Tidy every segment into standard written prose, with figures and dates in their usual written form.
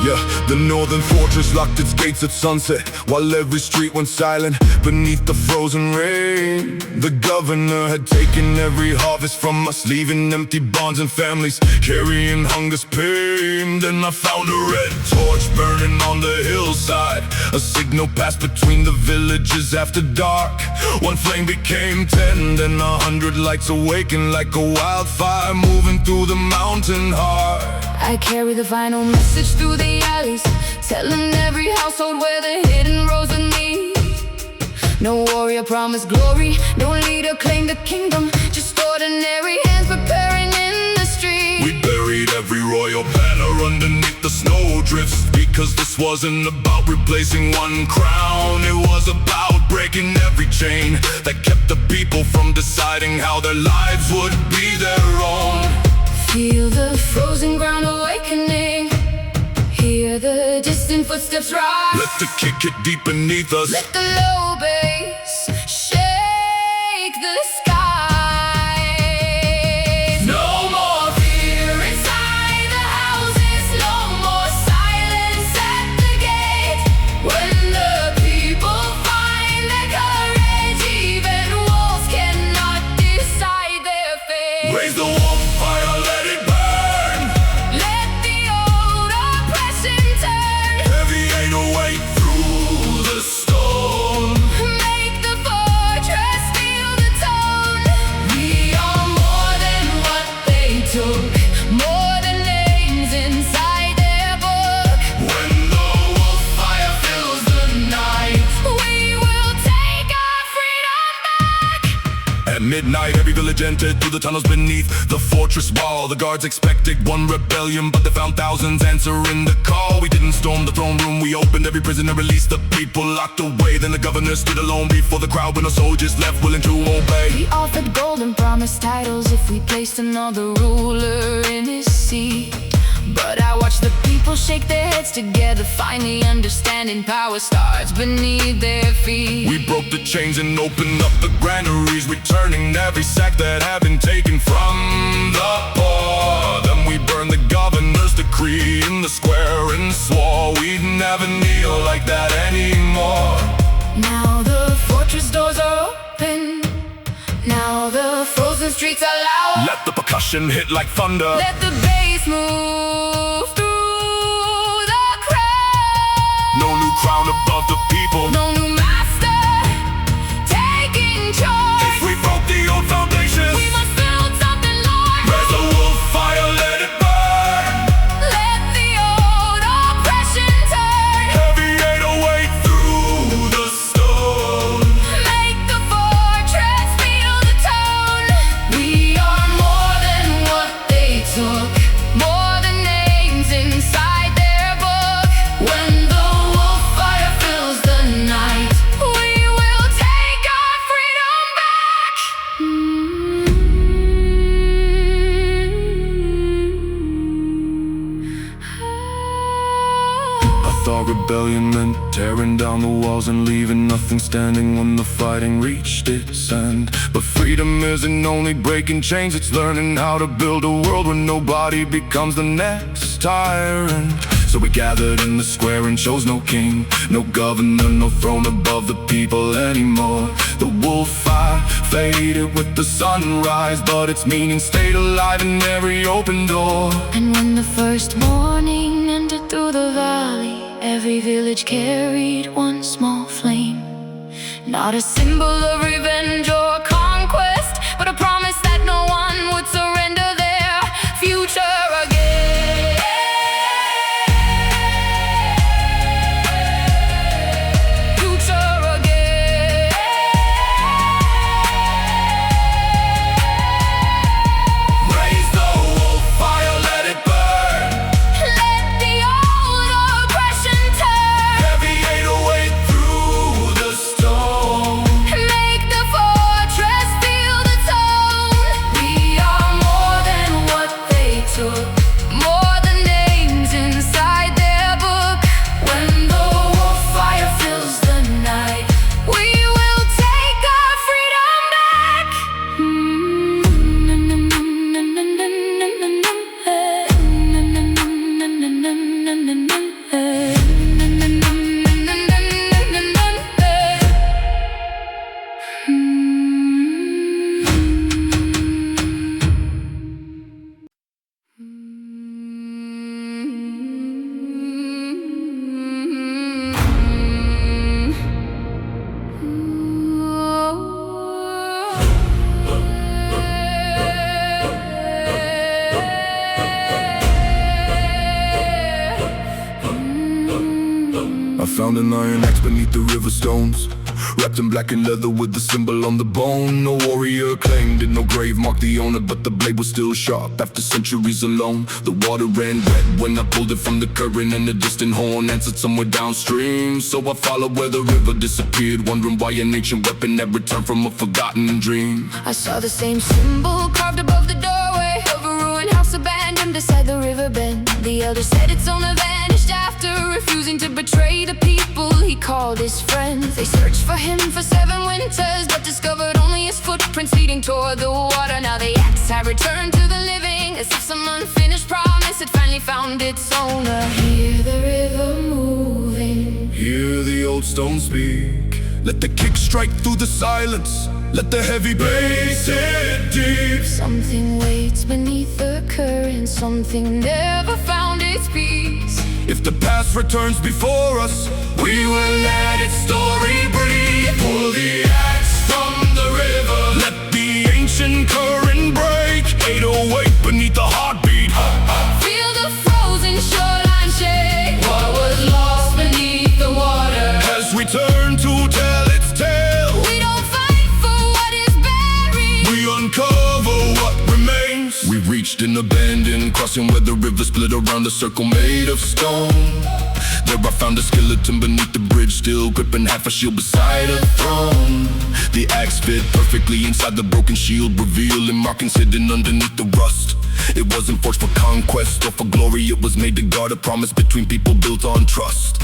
Yeah, the northern fortress locked its gates at sunset, while every street went silent beneath the frozen rain. The governor had taken every harvest from us, leaving empty barns and families carrying hunger's pain. Then I found a red torch burning on the hillside, a signal passed between the villages after dark. One flame became 10, then 100 lights awakened like a wildfire moving through the mountain heart. I carry the final message through the alleys, telling every household where the hidden rose would meet. No warrior promised glory, no leader claimed the kingdom, just ordinary hands preparing in the street. We buried every royal banner underneath the snowdrifts, because this wasn't about replacing one crown. It was about breaking every chain that kept the people from deciding how their lives would be their own. Feel the frozen ground awakening, hear the distant footsteps rise. Let the kick hit deep beneath us, let the low bass shake the skies. No more fear inside the houses, no more silence at the gate. When the people find their courage, even wolves cannot decide their fate. Raise the Wolffire, let it burn. Let the old oppression turn. Heavy ain't a weight through the stone. Make the fortress feel the tone. We are more than what they took, more than names inside their book. When the Wolffire fills the night, We will take our freedom back. at midnight, every village entered through the tunnels beneath the fortress wall. The guards expected one rebellion, but they found thousands answering the call. We didn't storm the throne room, we opened every prison and released the people locked away. Then the governor stood alone before the crowd with no soldiers left willing to obey. We offered gold and promised titles if we placed another ruler in his seat. But I watched the people shake their heads together, finally understanding power starts beneath their feet. We broke the chains and opened up the granaries, returning every sack that had been taken from the poor. Then we burned the governor's decree in the square and swore we'd never kneel like that anymore. Now the fortress doors are open, now the frozen streets are loud. Let the percussion hit like thunder. Let the bass move through the crowd. No new crown above the people. No new master taking charge. If we broke the old foundations, We must build something large. raise the Wolffire, let it burn. Let the old oppression turn. Heavy ain't a weight through the stone. Make the fortress feel the tone. We are more than what they took, more than names inside their book. When the Wolffire fills the night, we will take our freedom back. I thought rebellion meant tearing down the walls and leaving nothing standing when the fighting reached its end. But freedom isn't only breaking chains, it's learning how to build a world where nobody becomes the next tyrant. So we gathered in the square and chose no king, no governor, no throne above the people anymore. The Wolffire faded with the sunrise, but its meaning stayed alive in every open door. And when the first morning entered through the valley, every village carried one small flame. Not a symbol of revenge or conquest, but a promise that no one would surrender their future again. Future again. Raise the Wolffire, let it burn. Let the old oppression turn. Heavy ain't a weight through the stone. Make the fortress found an iron axe beneath the river stones, wrapped in blackened leather with the symbol on the bone. No warrior claimed it, no grave marked the owner, but the blade was still sharp after centuries alone. The water ran red when I pulled it from the current, and a distant horn answered somewhere downstream. So I followed where the river disappeared, wondering why an ancient weapon had returned from a forgotten dream. I saw the same symbol carved above the doorway of a ruined house abandoned beside the river bend. The elder said its owner vanished after refusing to betray the people he called his friends. They searched for him for 7 winters, but discovered only his footprints leading toward the water. Now the axe had returned to the living, as if some unfinished promise had finally found its owner. Hear the river moving, Hear the old stone speak. Let the kick strike through the silence, let the heavy bass hit deep. something waits beneath the current, something never found its peace. If the past returns before us, we will let its story breathe. Pull the axe from the river, let the ancient current break. 808 beneath the heartbeat. Feel the frozen shoreline shake. What was lost beneath the water As we turn to tell its tale, we don't fight for what is buried. we uncover what remains. We reached an abandoned crossing where the river split around a circle made of stone. There I found a skeleton beneath the bridge, still gripping half a shield beside a throne. The axe fit perfectly inside the broken shield, revealing markings hidden underneath the rust. It wasn't forged for conquest or for glory, it was made to guard a promise between people built on trust.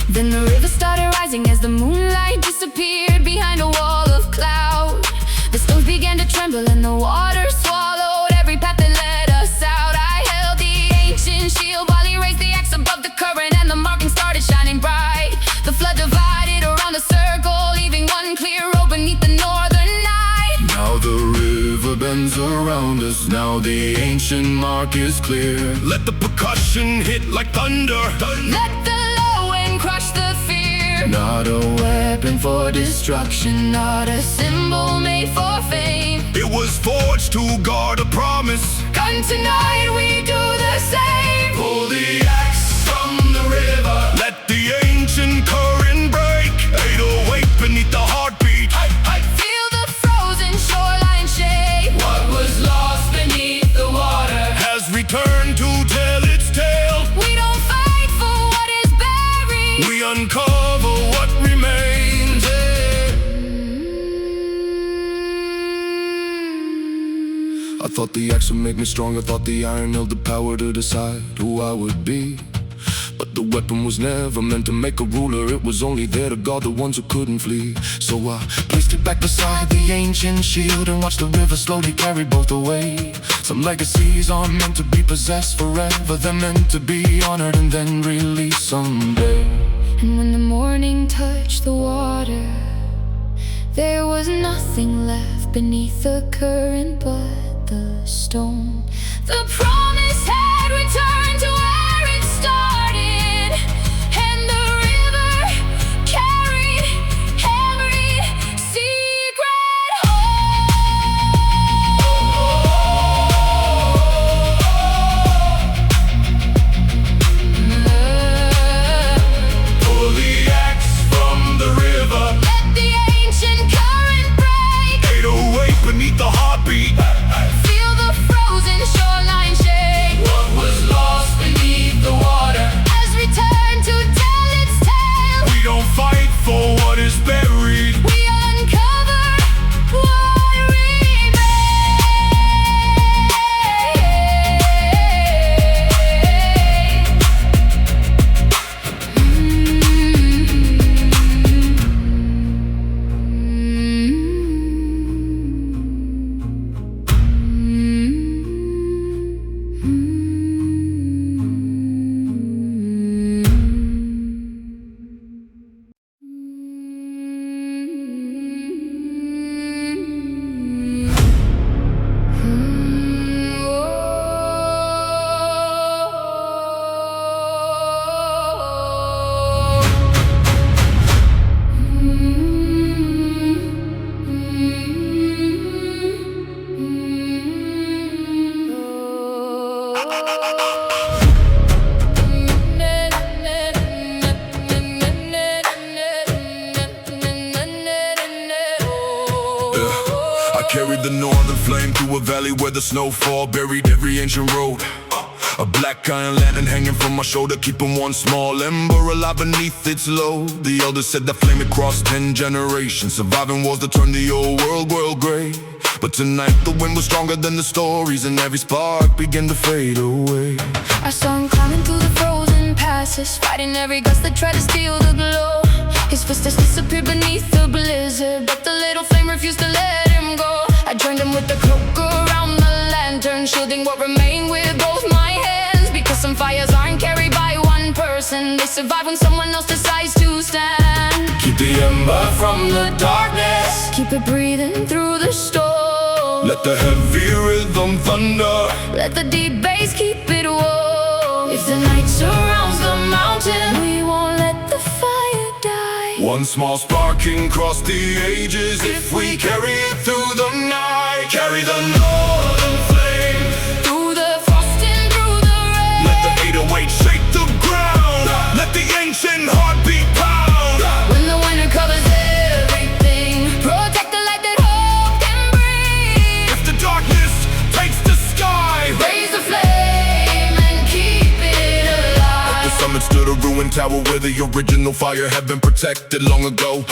Then the river started rising as the moonlight disappeared behind a wall of cloud. The stones began to tremble and the water swallowed every path that led us out. I held the ancient shield while he raised the axe above the current, and the markings started shining bright. The flood divided around the circle, leaving one clear road beneath the northern night. Now the river bends around us, now the ancient mark is clear. Let the percussion hit like thunder. Let the low end crush the fear. Not a Weapon for destruction, not a symbol made for fame. It was forged to guard a promise. Come tonight, we do the same. Pull the axe from the river, let the ancient current break. 808 beneath the heartbeat. Feel the frozen shoreline shake. What was lost beneath the water Has returned to tell its tale. we don't fight for what is buried. We uncover what remains. I thought the axe would make me strong, I thought the iron held the power to decide who I would be. But the weapon was never meant to make a ruler, it was only there to guard the ones who couldn't flee. So I placed it back beside the ancient shield and watched the river slowly carry both away. Some legacies aren't meant to be possessed forever, they're meant to be honored and then released someday. And when the morning touched the water, there was nothing left beneath the current but the stone. The promise had returned to where it started, and the river carried every secret Pull the axe from the river, let the ancient current break. 808 beneath the heartbeat. Feel the frozen valley where the snowfall buried every ancient road. A black iron lantern hanging from my shoulder, keeping one small ember alive beneath its load. The elders said that flame had crossed 10 generations, surviving wars that turned the old world gray. But tonight the wind was stronger than the stories, and every spark began to fade away. I saw him climbing through the frozen passes, fighting every gust that tried to steal the glow. His footsteps disappeared beneath the blizzard, but the little flame refused to let him go. I joined him with the cloak around the lantern, shielding what remained with both my hands. Because some fires aren't carried by one person, they survive when someone else decides to stand. Keep the ember from the darkness, keep it breathing through the storm. let the heavy rhythm thunder, let the deep bass keep it warm. If the night surrounds the mountain, we won't let the fire die. one small spark can cross the ages if we carry it through the night. Carry the northern flame Through the frost and through the rain, let the 808 shake the ground, let the ancient heartbeat pound. when the winter covers everything, protect the light that hope can bring. If the darkness takes the sky, Raise the flame and keep it alive. the summit stood a ruined tower where the original fire had been protected long ago.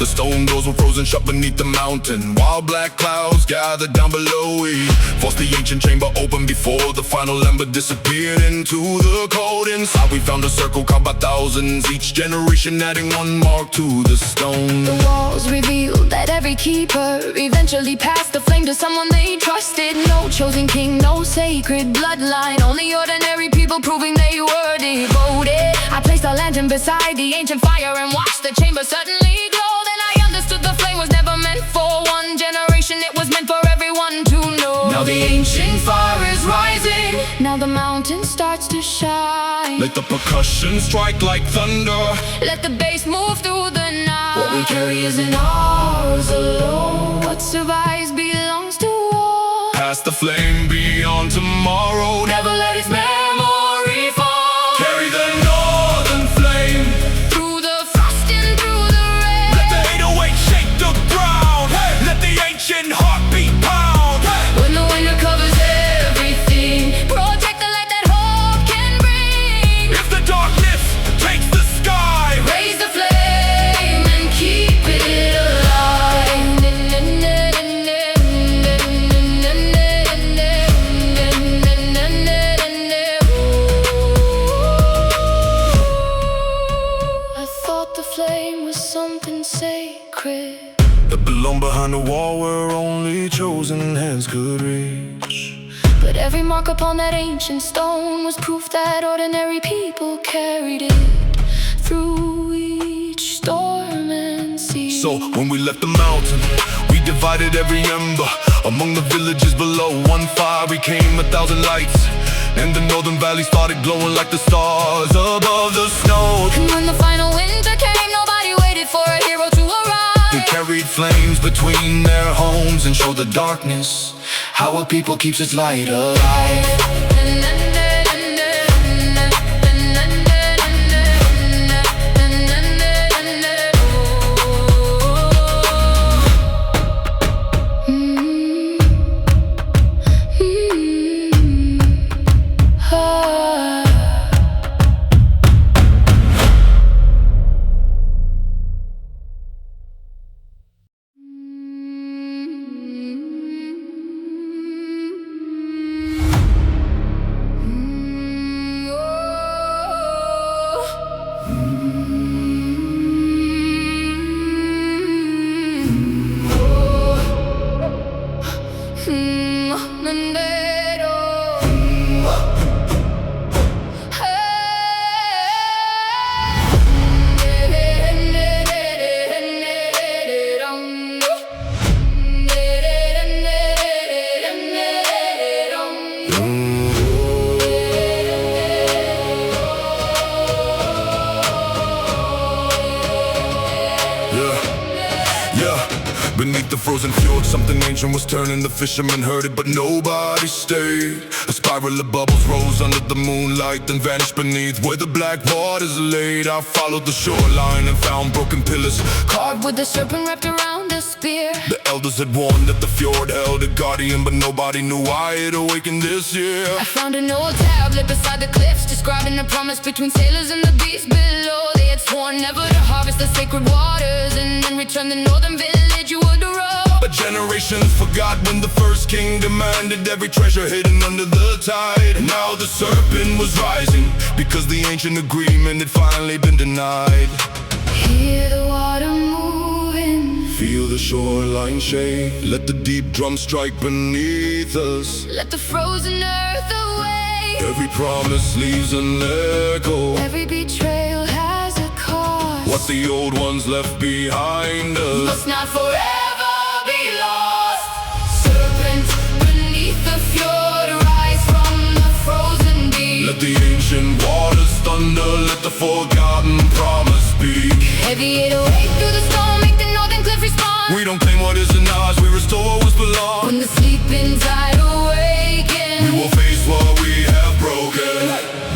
The stone doors were frozen shut beneath the mountain, while black clouds gathered down below. We forced the ancient chamber open before the final ember disappeared into the cold. Inside we found a circle carved by thousands, each generation adding one mark to the stone. The walls revealed that every keeper eventually passed the flame to someone they trusted. No chosen king, no sacred bloodline, only ordinary people proving they were devoted. I placed a lantern beside the ancient fire and watched the chamber suddenly glow. Then I understood the flame was never meant for one generation, it was meant for everyone to know. Now the ancient fire is rising, now the mountain starts to shine. let the percussion strike like thunder, Let the bass move through the night. What we carry isn't ours alone, what survives belongs to all. past the flame beyond tomorrow. Never let its memory fall. Carry the northern flame, Through the frost and through the rain, let the 808 shake the ground, let the ancient heartbeat pound. when the winter covers everything, protect the light that hope can bring. If the darkness takes the sky, Raise the flame and keep it alive. I thought the flame was something sacred, that belong behind the wall where only chosen hands could reach. but every mark upon that ancient stone was proof that ordinary people carried it through each storm and sea. So when we left the mountain, we divided every ember among the villages below. One fire became 1,000 lights, and the northern valley started glowing like the stars above the snow. And when the final winter came, nobody waited for a hero to arrive. They carried flames between their homes and showed the darkness how a people keeps its light alive. Beneath the frozen fjord, something ancient was turning. The fishermen heard it, but nobody stayed. A spiral of bubbles rose under the moonlight, then vanished beneath where the black waters laid. I followed the shoreline and found broken pillars, carved with the serpent wrapped around a spear. The elders had warned that the fjord held a guardian, but nobody knew why it awakened this year. I found an old tablet beside the cliffs, describing the promise between sailors and the beast below. They had sworn never to harvest the sacred waters, and in return the northern village would row. But generations forgot when the first king demanded every treasure hidden under the tide. And now the serpent was rising, because the ancient agreement had finally been denied. Hear the water moving, feel the shoreline shake, let the deep drum strike beneath us. let the frozen earth away. Every promise leaves an echo, Every betrayal has a cause. what the old ones left behind us must not forever be lost. Serpent beneath the fjord, rise from the frozen deep. Let the ancient waters thunder, let the forgotten promise speak. Heavy 808 through the storm, make the northern cliff respond. We don't claim what isn't ours, we restore what was belong. When the sleeping tide awakens, We will face what we have broken.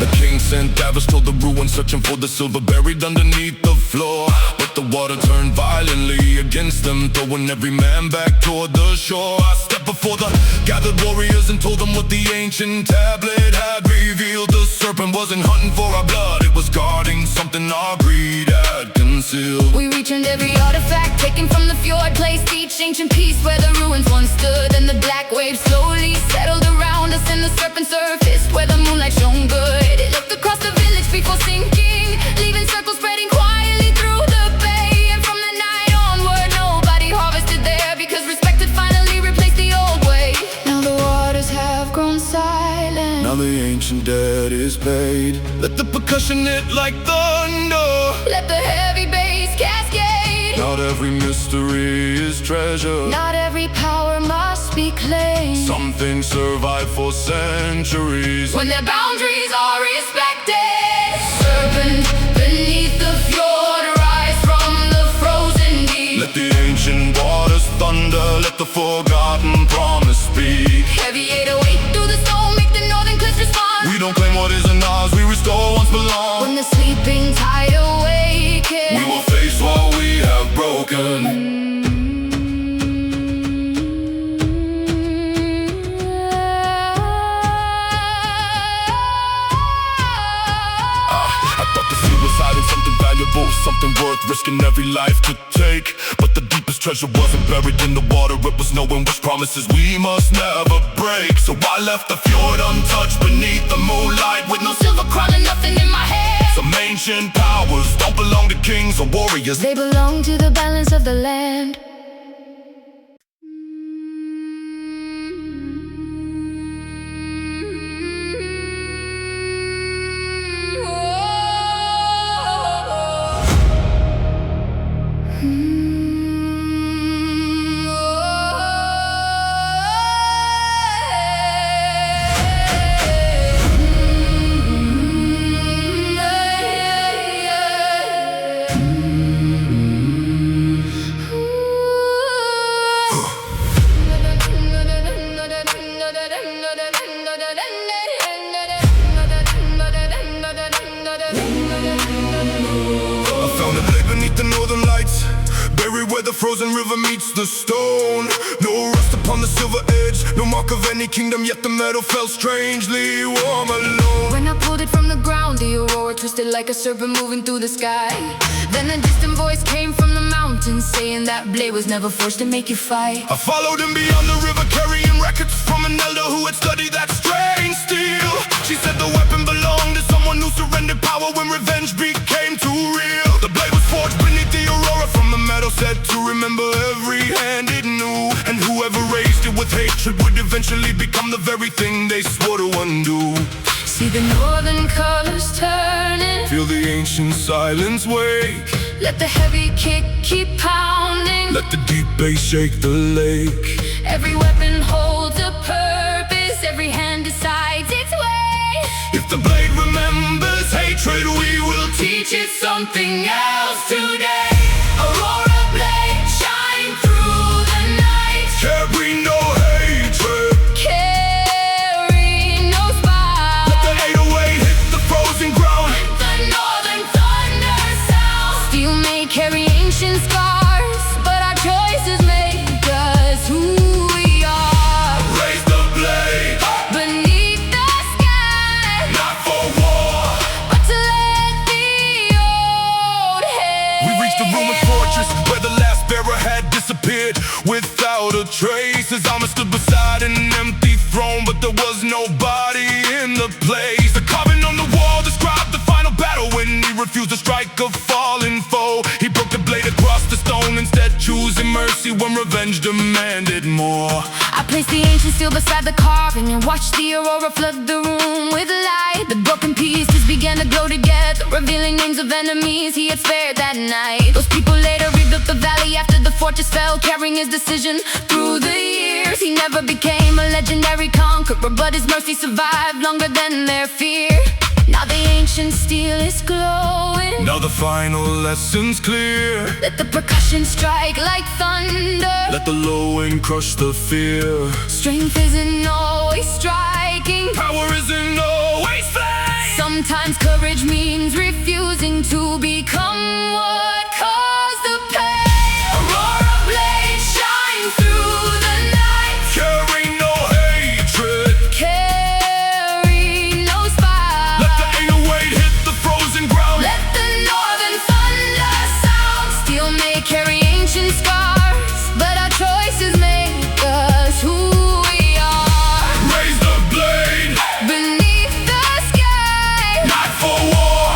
The king sent davers toward the ruins, searching for the silver buried underneath the floor. But the water turned violently against them, throwing every man back toward the shore. I stepped before the gathered warriors and told them what the ancient tablet had revealed. The serpent wasn't hunting for our blood, it was guarding something our greed had concealed. we returned every artifact taken from the fjord, placed each ancient piece where the ruins once stood. And the black waves slowly settled around us, and the serpent surfaced where the moonlight shone good. It looked across the village before sinking, leaving circles spreading quietly through the bay. And from the night onward, nobody harvested there, because respect had finally replaced the old way. Now the waters have grown silent, Now the ancient debt is paid. Let the percussion hit like thunder, let the heavy bass cascade. not every mystery is treasure. Not every power must be claimed. Some things survive for centuries. When their boundaries are respected. Serpent beneath the fjord, rise from the frozen deep. Let the ancient waters thunder, let the forgotten promise speak. Heavy 808 through the storm, make the northern cliffs respond. We don't claim what isn't ours, we restore what's belong. When the sleeping tide awakens, We will face what we have broken. I thought the sea was hiding something valuable, something worth risking every life to take. But the deepest treasure wasn't buried in the water, it was knowing which promises we must never break. So I left the fjord untouched beneath the moonlight, with no silver crown and nothing in my hand. some ancient powers don't belong to kings or warriors. They belong to the balance of the land. The frozen river meets the stone. No rust upon the silver edge, no mark of any kingdom, yet the metal felt strangely warm alone. When I pulled it from the ground, the aurora twisted like a serpent moving through the sky. Then a distant voice came from the mountains, saying that blade was never forced to make you fight. I followed him beyond the river, carrying records from an elder who had studied that strange steel. She said the weapon belonged to someone who surrendered power when revenge became too real. The blade was forged beneath the aurora from the metal, said to remember every hand it knew. And whoever raised it with hatred would eventually become the very thing they swore to undo. See the northern colors turning, feel the ancient silence wake. let the heavy kick keep pounding, let the deep bass shake the lake. every weapon holds a purpose, every hand decides its way. If the blade remembers hatred, we will teach it something else today. Aurora Blade, shine through the night. nobody in the place. The carving on the wall described the final battle when he refused to strike a fallen foe. He broke the blade across the stone, instead choosing mercy when revenge demanded more. I placed the ancient steel beside the carving and watched the aurora flood the room with light. The broken pieces began to glow together, revealing names of enemies he had spared that night. Those people later rebuilt the valley after the fortress fell, carrying his decision through the years. He never became a legendary conqueror, but his mercy survived longer than their fear. Now the ancient steel is glowing. Now the final lesson's clear. Let the percussion strike like thunder. Let the lowing crush the fear. Strength isn't always striking. Power isn't always flame. Sometimes courage means refusing to become what caused the pain. Aurora Blade shine through the night. Carry no hatred. Carry no spite. Let the 808 hit the frozen ground. Let the northern thunder sound. Steel may carry ancient scars, but our choices make us who we are. Raise the blade. Beneath the sky, Not for war.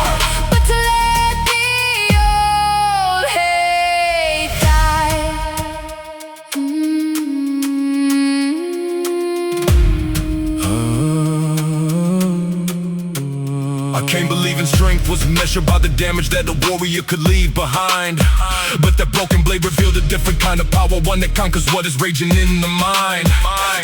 but to let the old hate die. I can't believe in strength was measured by the damage that a warrior could leave behind. But that broken blade revealed a different kind of power, one that conquers what is raging in the mind.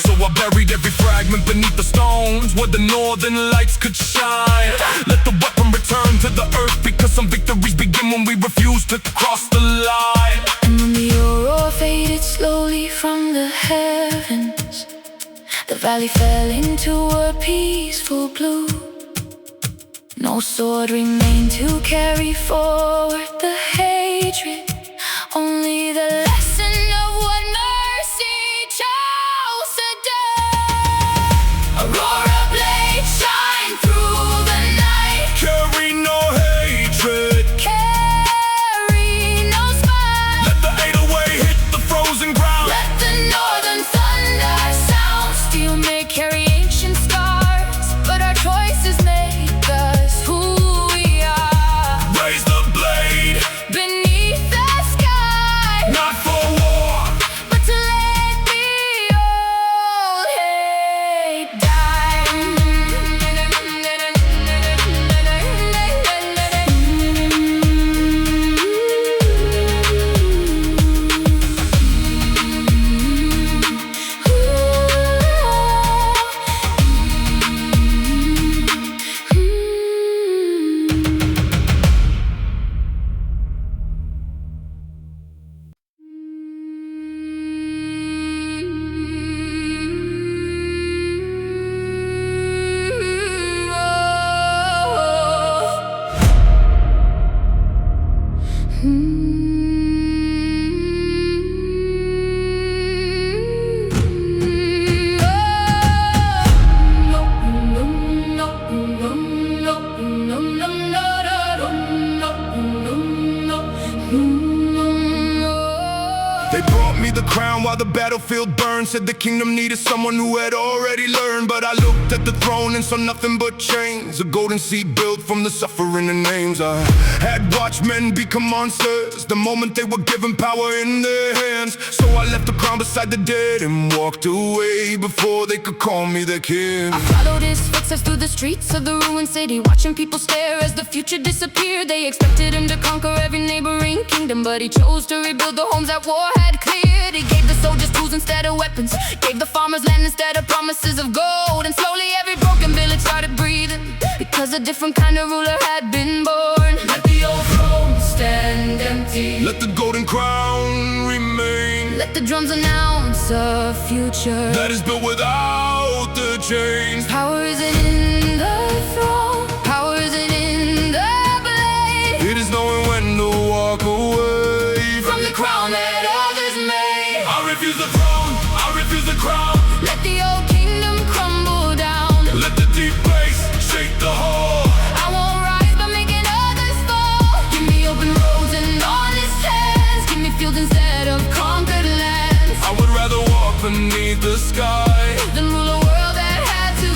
So I buried every fragment beneath the stones where the northern lights could shine. Let the weapon return to the earth, because some victories begin when we refuse to cross the line. And when the aurora faded slowly from the heavens, the valley fell into a peaceful blue. No sword remained to carry forward the hatred, only the lesson of what mercy chose to do. Aurora Blade shine through the night. Carry no hatred. Carry no spite. Let the 808 hit the frozen ground. Let the northern thunder sound. Steel may carry ancient scars, but our choices make us who we are. Raise the blade. Beneath the sky, Not for war. but to let the old hate They brought me the crown while the battlefield burned. Said the kingdom needed someone who had already learned. But I looked at the throne and saw nothing but chains. A golden seat built from the suffering and names. I had watched men become monsters the moment they were given power in their hands. So I left the crown beside the dead and walked away before they could call me their king. I followed his footsteps through the streets of the ruined city, watching people stare as the future disappeared. They expected him to conquer every neighboring kingdom, but he chose to rebuild the homes that war had cleared. He gave the soldiers tools instead of weapons, gave the farmers land instead of promises of gold. And slowly every broken village started breathing, because a different kind of ruler had been born. Let the old throne stand empty. Let the golden crown remain. Let the drums announce a future that is built without the chains. Power isn't in the throne, power isn't in the blade. It is knowing when to walk away from the crown that others made. I refuse the throne, I refuse the crown. Let the old kingdom crumble down. Let the deep bass shake the hall. I won't rise by making others fall. Give me open roads and honest hands. Give me fields instead of conquered lands. I would rather walk beneath the sky than rule a world that had to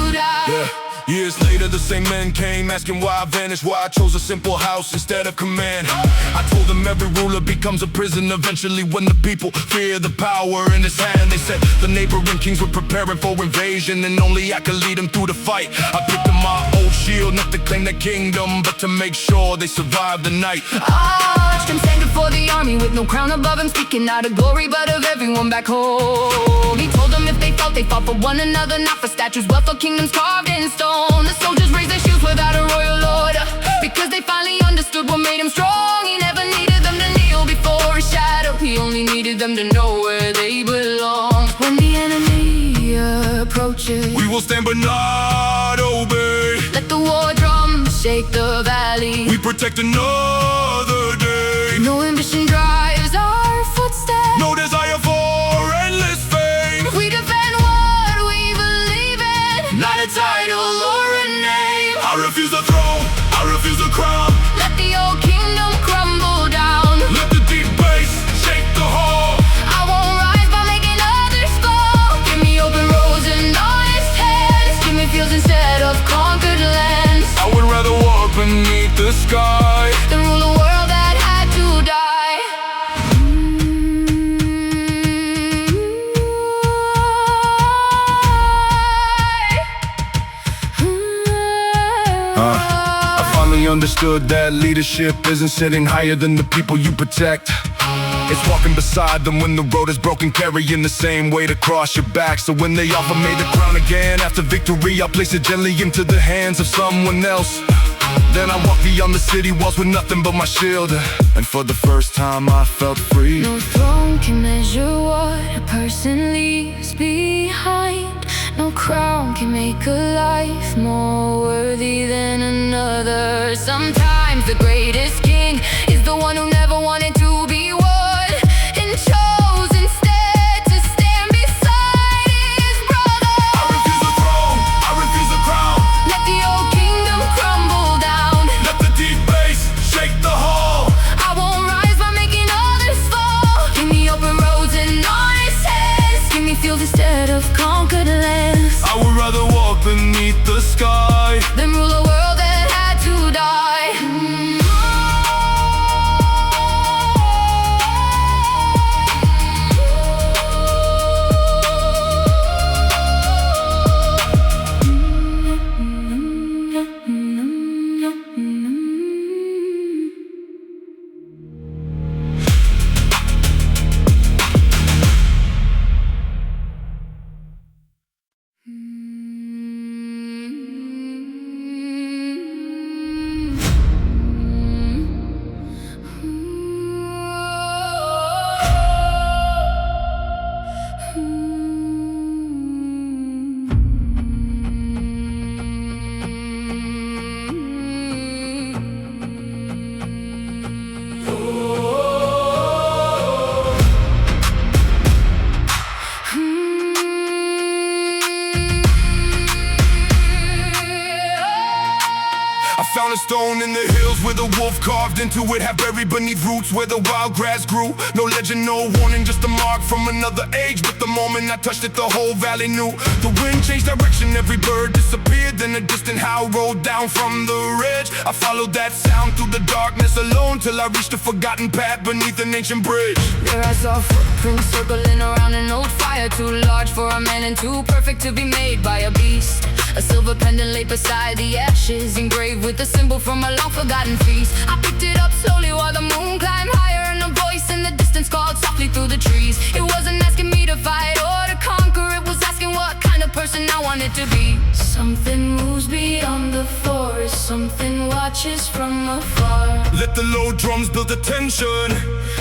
Years later, the same men came, asking why I vanished, why I chose a simple house instead of command. I told them every ruler becomes a prison eventually when the people fear the power in his hand. They said the neighboring kings were preparing for invasion, and only I could lead them through the fight. I picked up my old shield, not to claim the kingdom, but to make sure they survived the night. I watched him stand before the army with no crown above him, speaking not of glory but of everyone back home. He told them if they fought for one another, not for statues, wealth or kingdoms carved in stone. The soldiers raised their shields without a royal order, because they finally understood what made him strong. He never needed them to kneel before his shadow, he only needed them to know where they belong. When the enemy approaches, we will stand but not obey. let the war drums shake the valley. We protect another day. No ambition drives our footsteps, No desire for endless fame. we defend what we believe in, Not a title or a name. I refuse the throne, I refuse the crown. let the old kingdom crumble down. Let the deep bass shake the hall. I won't rise by making others fall. Give me open roads and honest hands. Give me fields instead of conquered lands. I would rather walk beneath the sky Than rule a world that had to die. I finally understood that leadership isn't sitting higher than the people you protect. It's walking beside them when the road is broken, carrying the same weight across your back. So when they offer me the crown again after victory, I'll place it gently into the hands of someone else. Then I walk beyond the city walls with nothing but my shield, and for the first time I felt free. No throne can measure what a person leaves behind. No crown can make a life more worthy than another. Sometimes the greatest king is the one who never wanted to be one, and chose instead to stand beside his brother. I refuse the throne, I refuse the crown. Let the old kingdom crumble down. Let the deep bass shake the hall. I won't rise by making others fall. Give me open roads and honest hands. Give me fields instead of conquered lands. I would rather walk beneath the sky Then rule a world that had to die. Found a stone in the hills with a wolf carved into it, half buried beneath roots where the wild grass grew. No legend, no warning, just a mark from another age. But the moment I touched it, the whole valley knew. The wind changed direction, every bird disappeared. Then a distant howl rolled down from the ridge. I followed that sound through the darkness alone, till I reached a forgotten path beneath an ancient bridge. There I saw footprints circling around an old fire, too large for a man and too perfect to be made by a beast. A silver pendant lay beside the ashes, engraved with a symbol from a long-forgotten feast. I picked it up slowly while the moon climbed higher, and a voice in the distance called softly through the trees. It wasn't asking me to fight or to conquer, it was asking what kind of person I wanted to be. Something moves beyond the forest, something watches from afar. Let the low drums build the tension,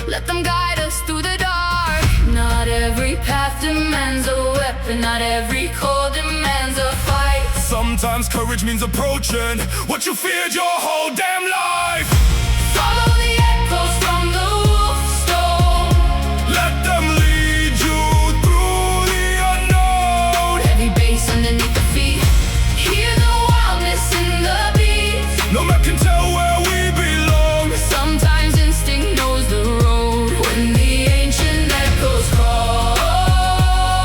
let them guide us through the dark. Not every path demands a weapon, not every call demands a fight. Sometimes courage means approaching what you feared your whole damn life. Follow the echoes from the Wolfstone, let them lead you through the unknown. heavy bass underneath the feet, hear the wildness in the beat. No man can tell where we belong. Sometimes instinct knows the road when the ancient echoes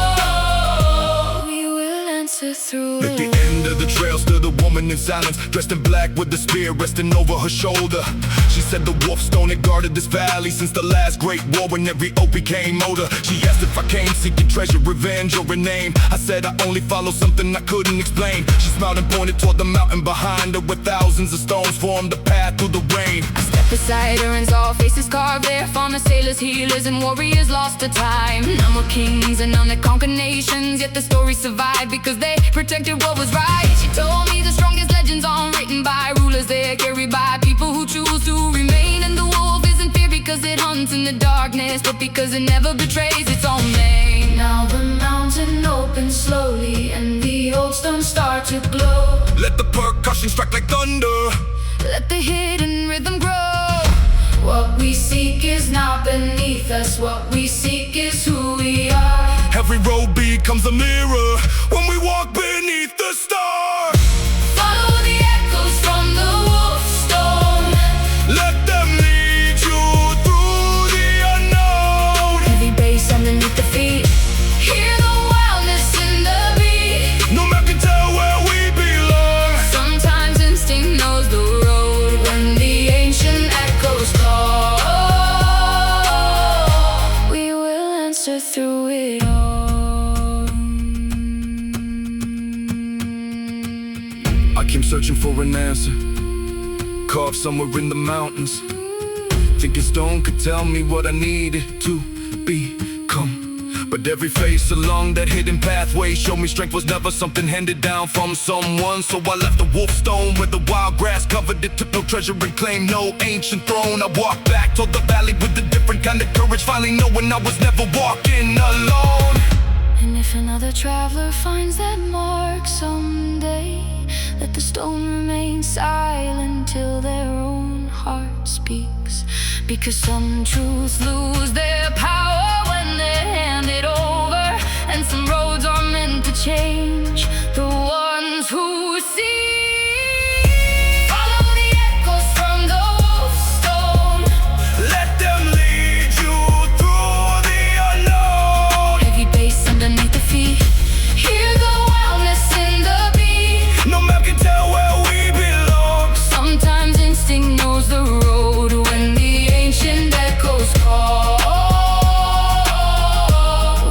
call. We will answer through At the end of the trail stood a woman in silence, dressed in black with the spear resting over her shoulder. She said the Wolfstone had guarded this valley since the last great war, when every oak became older. She asked if I came seeking treasure, revenge, or a name. I said I only follow something I couldn't explain. She smiled and pointed toward the mountain behind her, where thousands of stones formed a path through the rain. I stepped beside her and saw faces carved there, farmers, sailors, healers, and warriors lost to time. None were kings and none that conquered nations, yet the story survived because they protected what was right. She told me the strongest legends aren't written by rulers, they're carried by people who choose to remain. And the wolf isn't fear because it hunts in the darkness, but because it never betrays its own name. Now the mountain opens slowly and the old stones start to glow. Let the percussion strike like thunder, let the hidden rhythm grow. What we seek is not beneath us, what we seek is who we are. Every road becomes a mirror when we walk beneath the stars. Follow the echoes from the Wolfstone, Let them lead you through the unknown. heavy bass underneath the feet, hear the wildness in the beat. No map can tell where we belong. Sometimes instinct knows the road when the ancient echoes call. We will answer through it all. I came searching for an answer, carved somewhere in the mountains, thinking stone could tell me what I needed to become. But every face along that hidden pathway showed me strength was never something handed down from someone. So I left the Wolfstone where the wild grass covered it, took no treasure and claimed no ancient throne. I walked back toward the valley with a different kind of courage, finally knowing I was never walking alone. And if another traveler finds that mark someday, let the stone remain silent till their own heart speaks. Because some truths lose their power when they're handed over, and some roads are meant to change the ones who see. Follow the echoes from the Wolfstone, Let them lead you through the unknown. heavy bass underneath the feet, hear the wildness in the beat. No map can tell where we belong. Sometimes instinct knows the road when the ancient echoes call.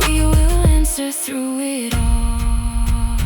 We will answer through it all.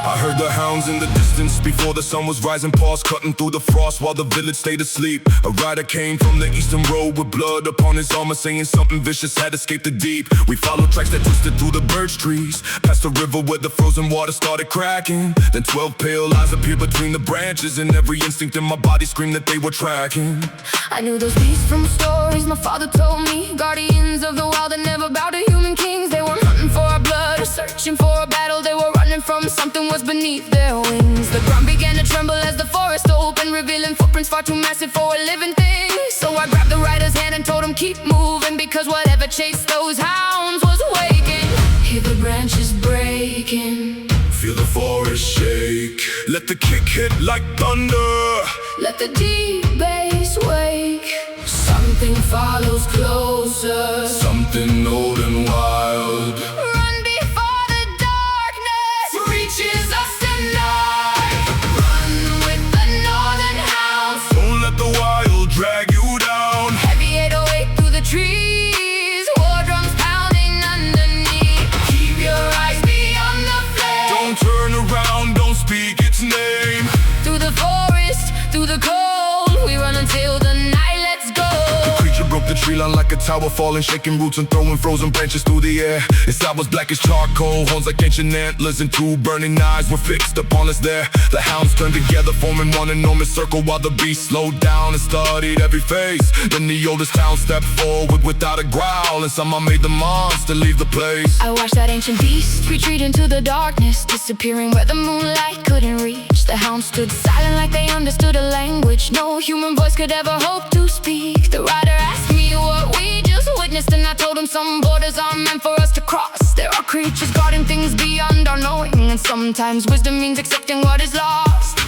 I heard the hounds in the distance before the sun was rising, paws cutting through the frost while the village stayed asleep. A rider came from the eastern road with blood upon his armor, saying something vicious had escaped the deep. We followed tracks that twisted through the birch trees, past the river where the frozen water started cracking. Then 12 pale eyes appeared between the branches, and every instinct in my body screamed that they were tracking. I knew those beasts from stories my father told me, guardians of the wild that never bowed to human kings. They were hunting for our blood or searching for a battle. They were running from something was beneath their wings. The ground began to tremble as the forest opened, revealing footprints far too massive for a living thing. So I grabbed the rider's hand and told him keep moving, because whatever chased those hounds was waking. Hear the branches breaking, Feel the forest shake, let the kick hit like thunder. let the deep bass wake. Something follows closer, Something old and wild. run before the darkness reaches us tonight. Run with the Northern Hounds, Don't let the wild drag you down. heavy 808 through the trees, war drums pounding underneath. Keep your eyes beyond the flame. Don't turn around, don't speak its name. Through the forest, through the cold, we run until the night lets go. The creature broke the tree line like a a tower falling, shaking roots and throwing frozen branches through the air. Inside was black as charcoal, horns like ancient antlers, and two burning eyes were fixed upon us there. The hounds turned together, forming one enormous circle, while the beast slowed down and studied every face. Then the oldest hound stepped forward without a growl, and somehow made the monster leave the place. I watched that ancient beast retreat into the darkness, disappearing where the moonlight couldn't reach. The hounds stood silent like they understood a language no human voice could ever hope to speak. The rider asked me what we just witnessed, and I told him some borders aren't meant for us to cross. There are creatures guarding things beyond our knowing, and sometimes wisdom means accepting what is lost.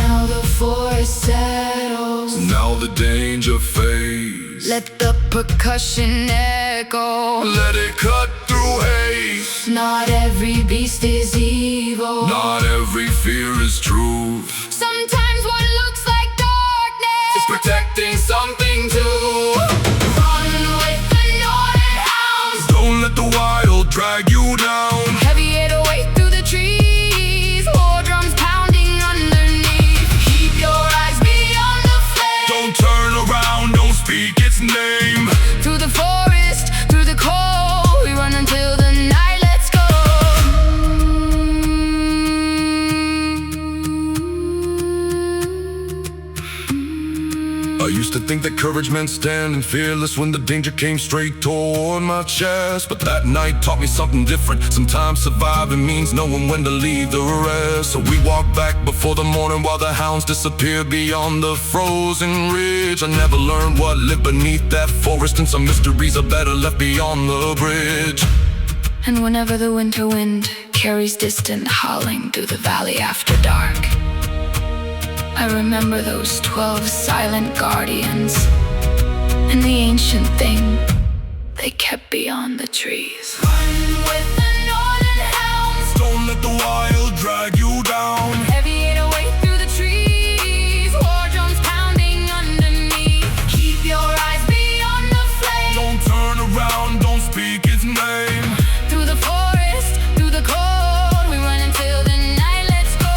Now the forest settles, Now the danger fades. let the percussion echo. Let it cut through haze. Not every beast is evil. Not every fear is truth. Sometimes what looks like darkness It's protecting something too. run with the Northern Hounds. Don't let the wild drag you down. Heavy it away through the trees, war drums pounding underneath. Keep your eyes beyond the flame. Don't turn around, don't speak its name. Through the forest, through the cold, we run until the night lets go. I used to think that courage meant standing fearless when the danger came straight toward my chest. But that night taught me something different. Sometimes surviving means knowing when to leave the rest. So we walked back before the morning while the hounds disappeared beyond the frozen ridge. I never learned what lived beneath that forest, and some mysteries are better left beyond the bridge. And whenever the winter wind carries distant howling through the valley after dark, I remember those 12 silent guardians and the ancient thing they kept beyond the trees. Run with the Northern Hounds. Don't let the wild drag you down. Heavy it away through the trees, war drums pounding underneath. Keep your eyes beyond the flame. Don't turn around, don't speak its name. Through the forest, through the cold, we run until the night lets go.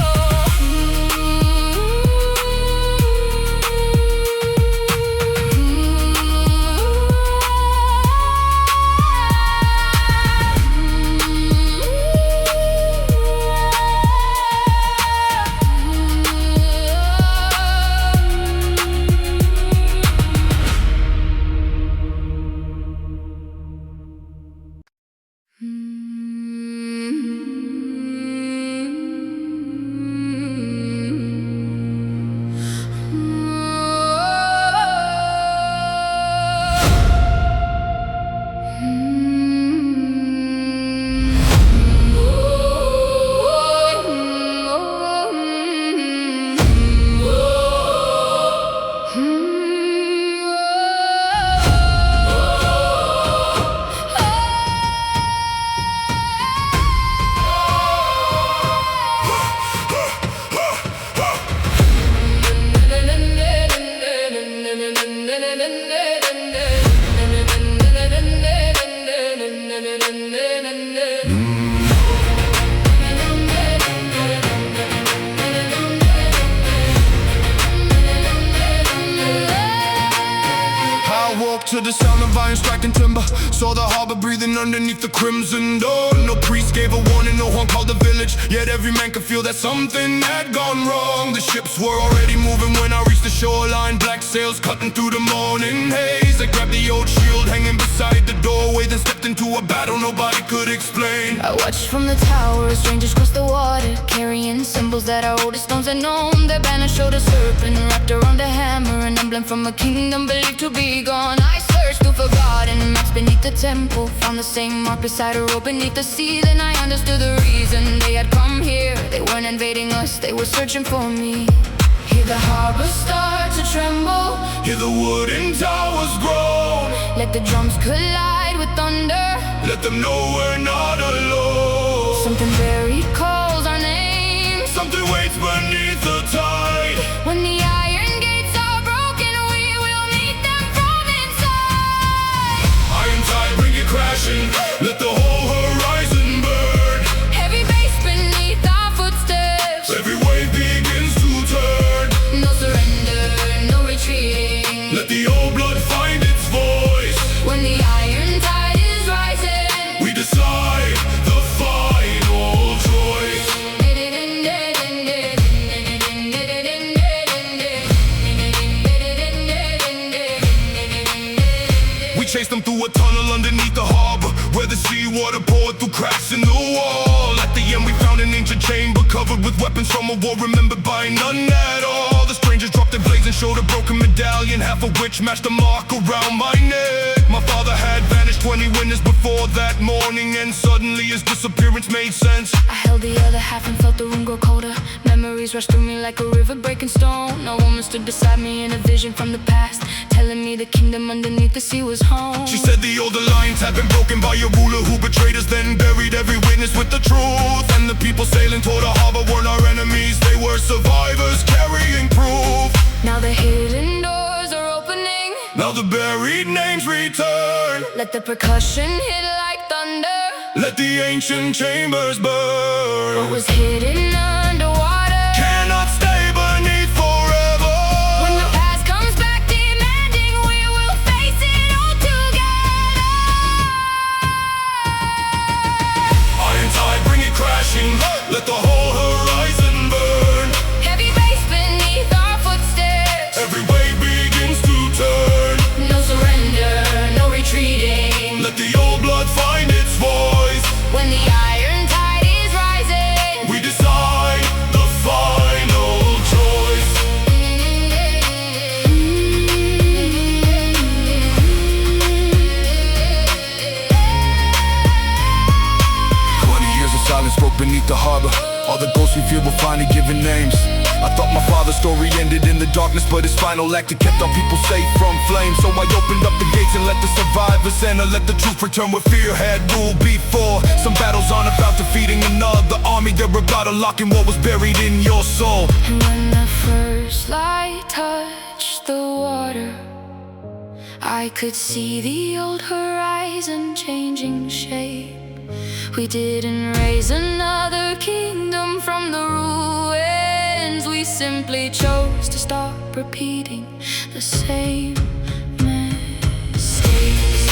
To the sound of iron striking timber, saw the harbor breathing underneath the crimson dawn. No priest gave a warning, no one called the village, yet every man could feel that something had gone wrong. The ships were already moving when I reached the shoreline, black sails cutting through the morning haze. I grabbed the old shield hanging beside the doorway, then stepped into a battle nobody could explain. I watched from the towers, strangers cross the water, carrying symbols that our oldest stones had known. Their banner showed a serpent wrapped around a hammer, an emblem from a kingdom believed to be gone. I searched through forgotten maps beneath the temple, found the same mark beside a rope beneath the sea. Then I understood the reason they had come here. They weren't invading us, they were searching for me. Hear the harbor start to tremble, Hear the wooden towers groan. let the drums collide with thunder. Let them know we're not alone. Something buried calls our name. Something waits beneath the tide. When the iron gates are broken, we will meet them from inside. Iron tide, bring it crashing. Let the whole horizon burn. Heavy bass beneath our footsteps. Every wave begins to turn. No surrender, no retreating. Let the old blood find its voice. When a tunnel underneath the harbor, where the seawater poured through cracks in the wall. At the end we found an ancient chamber covered with weapons from a war remembered by none at all. The strangers dropped their blades and showed a broken medallion, half of which matched a mark around my neck. My father had vanished 20 winters before that morning, and suddenly his disappearance made sense. I held the other half and felt the room grow colder. Memories rushed through me like a river breaking stone. A woman stood beside me in a vision from the past, telling me the kingdom underneath the sea was home. She said the old alliance had been broken by a ruler who betrayed us, then buried every witness with the truth. And the people sailing toward the harbor weren't our enemies, they were survivors carrying proof. Now the hidden doors are opening, now the buried names return. let the percussion hit like thunder, let the ancient chambers burn. what was hidden underwater Cannot stay beneath forever. when the past comes back demanding, we will face it all together. Iron tide, bring it crashing, let the whole horizon burn. Heavy bass beneath our footsteps, Every wave begins to turn. no surrender, no retreating. Let the old blood find its voice. When the iron tide is rising, We decide the final choice. 20 years of silence broke beneath the harbor. All the ghosts we feared were finally given names. I thought my father's story ended in the darkness, but his final act had kept our people safe from flames. So I opened up the gates and let the survivors in, and let the truth return where fear had ruled before. Some battles aren't about defeating another army, they're about unlocking what was buried in your soul. and when the first light touched the water, I could see the old horizon changing shape. We didn't raise another kingdom from the ruins, we simply chose to stop repeating the same mistakes.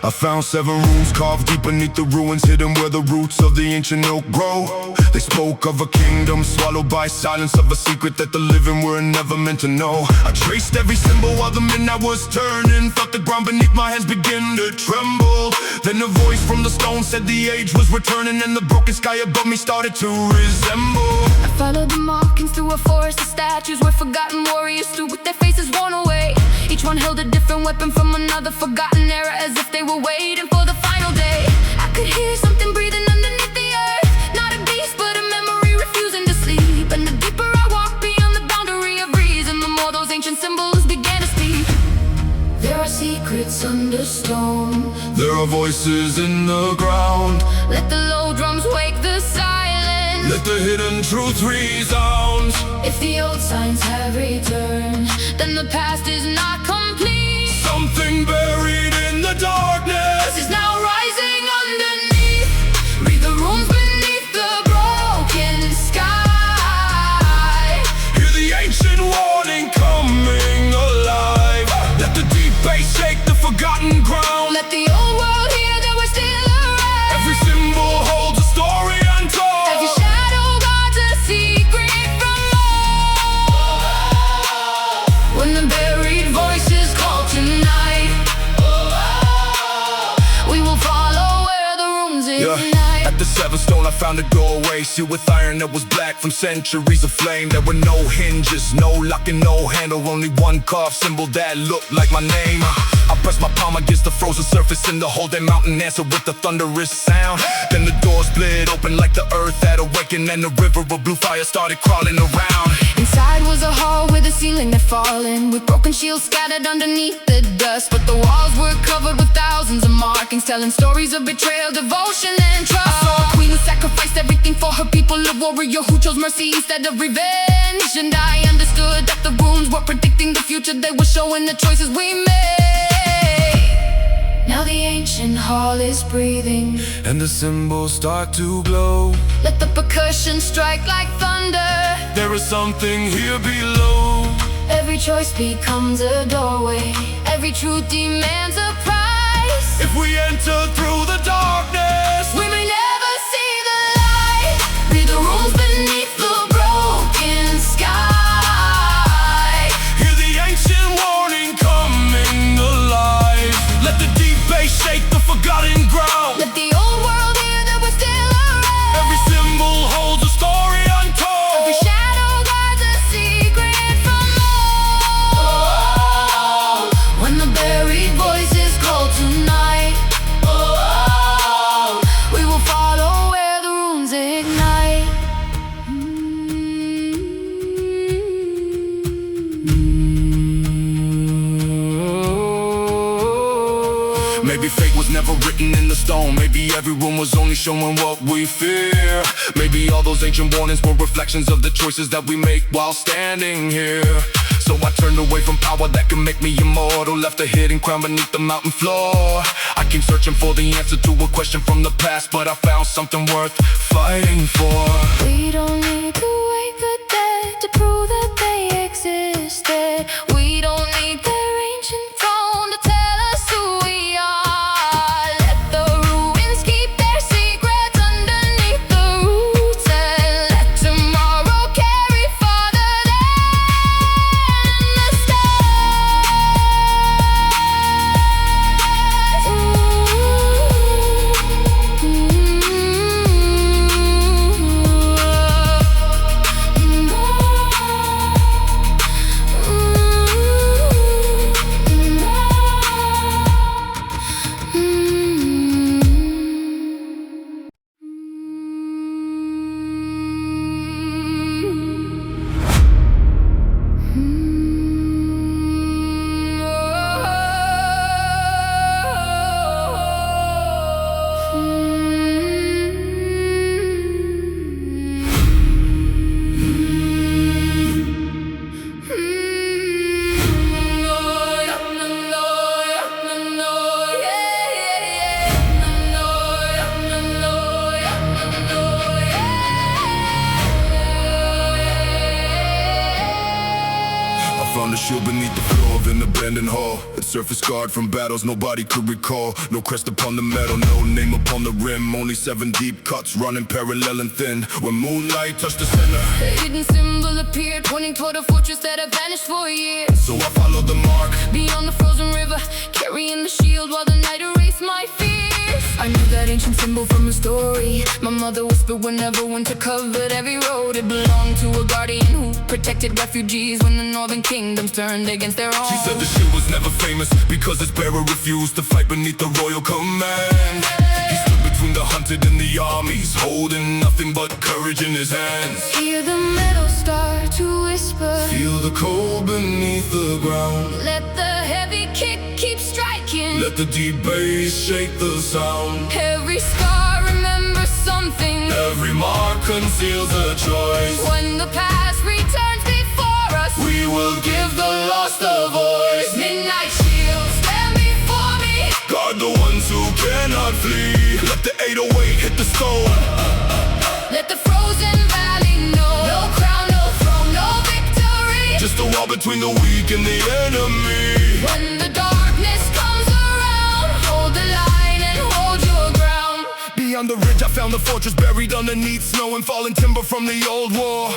I found 7 runes carved deep beneath the ruins, hidden where the roots of the ancient oak grow. They spoke of a kingdom swallowed by silence, of a secret that the living were never meant to know. I traced every symbol while the midnight was turning, felt the ground beneath my hands begin to tremble. Then a voice from the stone said the age was returning, and the broken sky above me started to resemble. I followed the markings through a forest of statues where forgotten warriors stood with their faces worn away. Each one held a different weapon from another forgotten era, as if they were waiting for the final day. I could hear something breathing underneath the earth, not a beast but a memory refusing to sleep. And the deeper I walked beyond the boundary of reason, the more those ancient symbols began to speak. There are secrets under stone, There are voices in the ground, let the low drums wake the silence. let the hidden truth resound. If the old signs have returned, then the past is not complete. Something buried in the darkness Is now rising underneath. Read the runes beneath the broken sky. Hear the ancient warning coming alive. Let the deep bass shake the forgotten ground. Let the old world hear that we're still around. Every symbol holds a story untold. Every shadow guards a secret from all. When the buried voices call tonight, carved stone, I found a doorway sealed with iron that was black from centuries of flame. There were no hinges, no lock and no handle, only one carved symbol that looked like my name. I pressed my palm against the frozen surface and the whole damn mountain answered with a thunderous sound. Then the door split open like the earth had awakened, and the river of blue fire started crawling around. Inside was a hall with a ceiling that fallen, with broken shields scattered underneath the dust. But the walls were covered with thousands of markings, telling stories of betrayal, devotion, and trust. I saw a queen who sacrificed everything for her people, a warrior who chose mercy instead of revenge. And I understood that the runes were predicting the future, they were showing the choices we made. Now the ancient hall is breathing, and the symbols start to glow. let the percussion strike like thunder. There is something here below. Every choice becomes a doorway, every truth demands a price. If we enter through the darkness, We may never see the light. Read the rules beneath the broken sky. hear the ancient warning coming alive. Let the deep bass shake the forgotten ground. Let the old world hear that we're still around. Every symbol holds a story untold. Every shadow guards a secret from old. When the buried voices call tonight, we will follow where the runes ignite. Maybe fate was never written in the stone. Maybe every room was only showing what we fear. Maybe all those ancient warnings were reflections of the choices that we make while standing here. So I turned away from power that could make me immortal, left a hidden crown beneath the mountain floor. I came searching for the answer to a question from the past, but I found something worth fighting for. We don't need to wake the dead to prove that they existed. We don't need their ancient throne to tell us who we are. Let the ruins keep their secrets underneath the roots, and let tomorrow carry farther than the Found a shield beneath the floor of an abandoned hall. Its surface scarred from battles nobody could recall. No crest upon the metal, no name upon the rim. Only 7 deep cuts running parallel and thin. When moonlight touched the center, A hidden symbol appeared, pointing toward a fortress that had vanished for years. so I followed the mark. Beyond the frozen river, carrying the shield while the night erased my fears. I knew that ancient symbol from a story my mother whispered whenever winter covered every road. It belonged to a guardian who protected refugees when the northern kingdoms turned against their own. She said the shield was never famous because its bearer refused to fight beneath the royal command. He stood between the hunted and the armies, holding nothing but courage in his hands. Hear the metal start to whisper, Feel the cold beneath the ground. let the heavy kick keep striking. Let the deep bass shake the sound. Every scar remembers something. Every mark conceals a choice. When the past returns before us, We will give the lost a voice. midnight shields stand before me. Guard the ones who cannot flee. Let the 808 hit the stone. Let the frozen valley know, no crown, no throne, no victory. Just a wall between the weak and the enemy. When the darkness comes around, hold the line and hold your ground. Beyond the ridge I found the fortress buried underneath snow and fallen timber from the old war.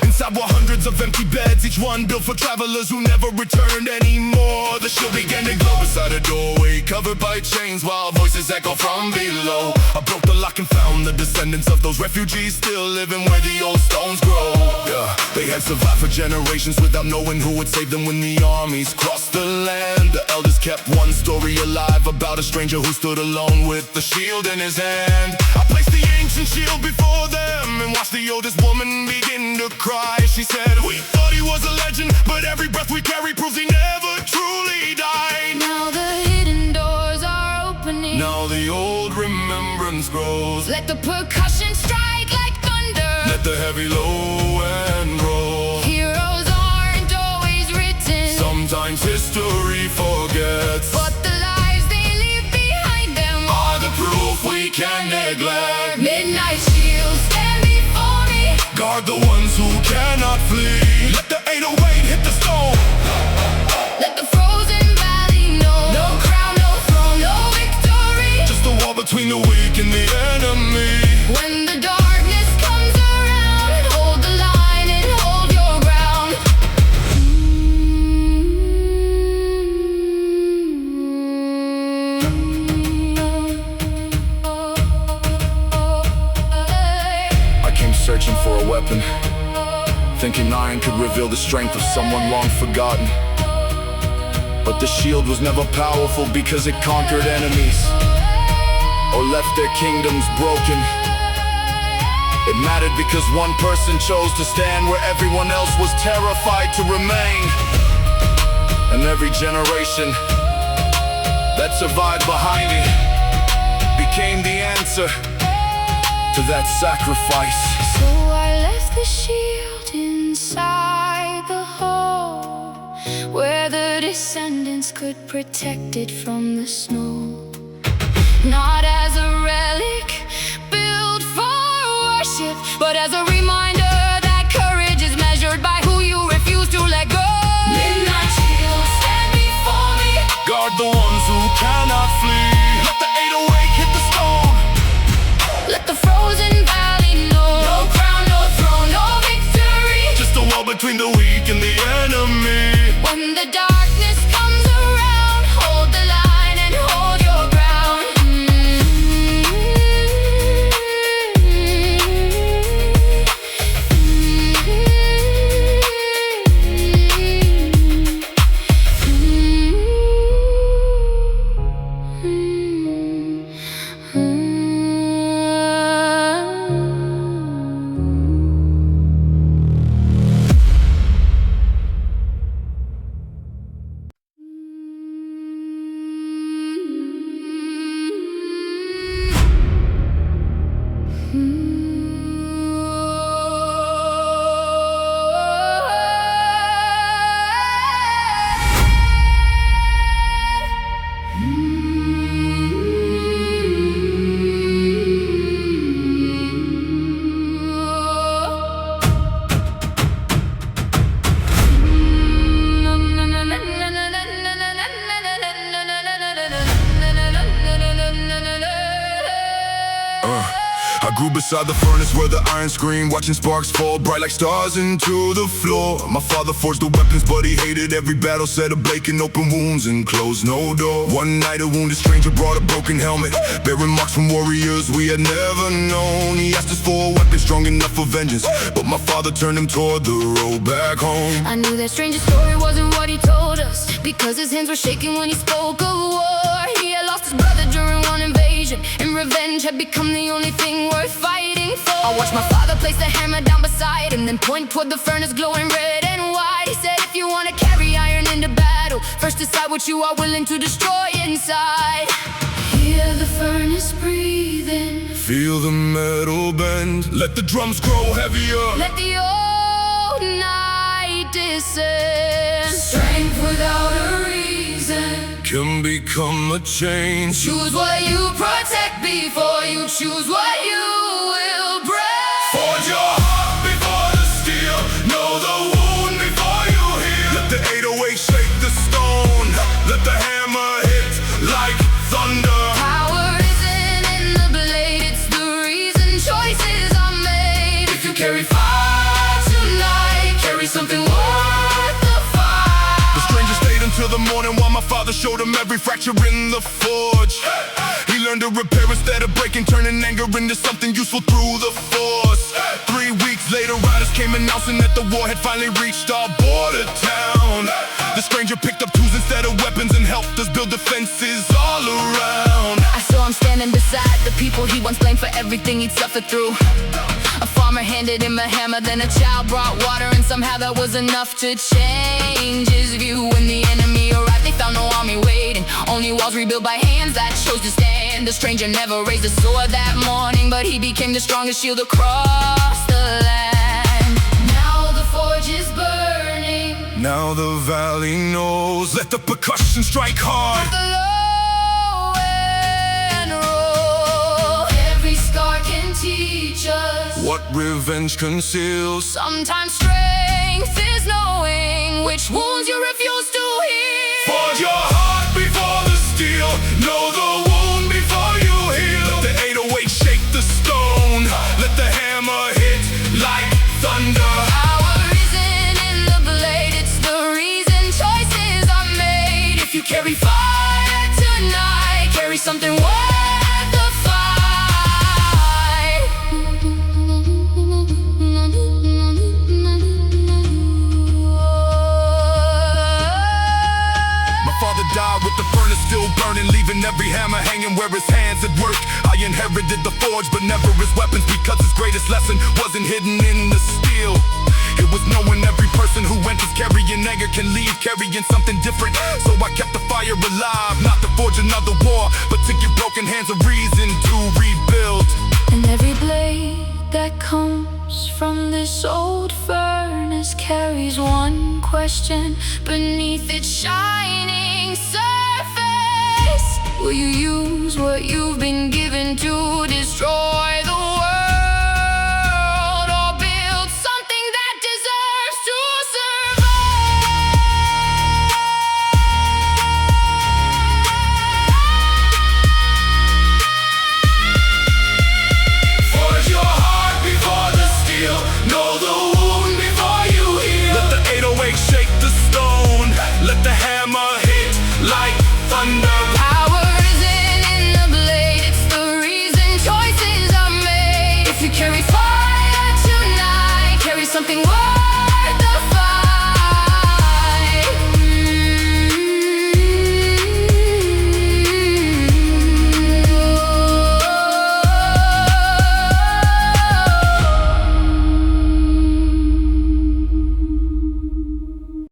Inside were hundreds of empty beds, each one built for travelers who never returned anymore. The shield began to glow beside a doorway covered by chains while voices echo from below. I broke the lock and found the descendants descendants of those refugees still living where the old stones grow. Yeah, they had survived for generations without knowing who would save them when the armies crossed the land. The elders kept one story alive about a stranger who stood alone with the shield in his hand. I placed the ancient shield before them and watched the oldest woman begin to cry. She said, we thought he was a legend, but every breath we carry proves he never truly died. Now the hidden doors are opening. Now the old remembrance grows. Let the percussion strike like thunder. Let the heavy low and roll. Heroes aren't always written. Sometimes history forgets, But the lives they leave behind them are the proof we can't neglect. Midnight shields stand before me. Guard the ones who cannot flee. Let the 808 hit the stone. Let the frozen valley know. No crown, no throne, no victory. Just a wall between the weak and the enemy. When the darkness comes around, hold the line and hold your ground. I came searching for a weapon, thinking iron could reveal the strength of someone long forgotten. But the shield was never powerful because it conquered enemies or left their kingdoms broken. It mattered because one person chose to stand where everyone else was terrified to remain. And every generation that survived behind it became the answer to that sacrifice. So I left the shield inside the hole, where the descendants could protect it from the snow. Not as a relic built for worship, but as a reminder that courage is measured by who you refuse to let go. Midnight shields stand before me. Guard the ones who cannot flee. Let the 808 hit the stone. Let the frozen valley know. No crown, no throne, no victory. Just a wall between the weak and the enemy. When the darkness comes around, hold the line and hold your ground. I grew beside the furnace where the iron screamed, watching sparks fall bright like stars into the floor. My father forged the weapons, but he hated every battle, set a baking open wounds and closed no door. One night a wounded stranger brought a broken helmet, bearing marks from warriors we had never known. He asked us for a weapon strong enough for vengeance, but my father turned him toward the road back home. I knew that stranger's story wasn't what he told us, because his hands were shaking when he spoke of war. He had lost his brother during one invasion, and revenge had become the only thing worth fighting for. I watched my father place the hammer down beside him, then point toward the furnace glowing red and white. He said, if you want to carry iron into battle, first decide what you are willing to destroy inside. Hear the furnace breathing, Feel the metal bend, let the drums grow heavier. let the old night descend. Strength without a reason, Can become a change. choose what you protect before you choose what you will break. Forge your heart before the steel, know the wound before you heal. Let the 808 shake the stone, let the hammer hit like thunder. Power isn't in the blade, it's the reason choices are made. If you carry fire tonight, carry something worth the fight. The stranger stayed until the morning while my father showed him every fracture in the forge. He learned learn to repair instead of breaking, turning anger into something useful through the force. 3 weeks later, riders came announcing that the war had finally reached our border town. The stranger picked up tools instead of weapons and helped us build defenses all around. I saw him standing beside the people he once blamed for everything he'd suffered through. A farmer handed him a hammer, then a child brought water, and somehow that was enough to change his view. When the enemy arrived, they found no army waiting, only walls rebuilt by hands that chose to stand. The stranger never raised a sword that morning, but he became the strongest shield across the land. Now the forge is burning, Now the valley knows. Let the percussion strike hard. the low and roll. Every scar can teach us What revenge conceals. sometimes strength is knowing which wounds you refuse to heal. Forge your heart before the steel. Know the wound before you heal. Let the 808 shake the stone. Let the hammer hit like thunder. Power isn't in the blade, it's the reason choices are made. If you carry fire tonight, carry something worth the fight. My father died with the furnace still burning, leaving every hammer hanging where his hands had worked. I inherited the forge, but never his weapons, because his greatest lesson wasn't hidden in the steel. It was knowing every person who enters carrying anger can leave carrying something different. So I kept the fire alive, not to forge another war, but to give broken hands a reason to rebuild. And every blade that comes from this old furnace carries one question beneath its shining surface. Will you use what you've been given to destroy the world, or build something that deserves to survive? Forge your heart before the steel. Know the wound before you heal. Let the 808 shake the stone. Let the hammer hit like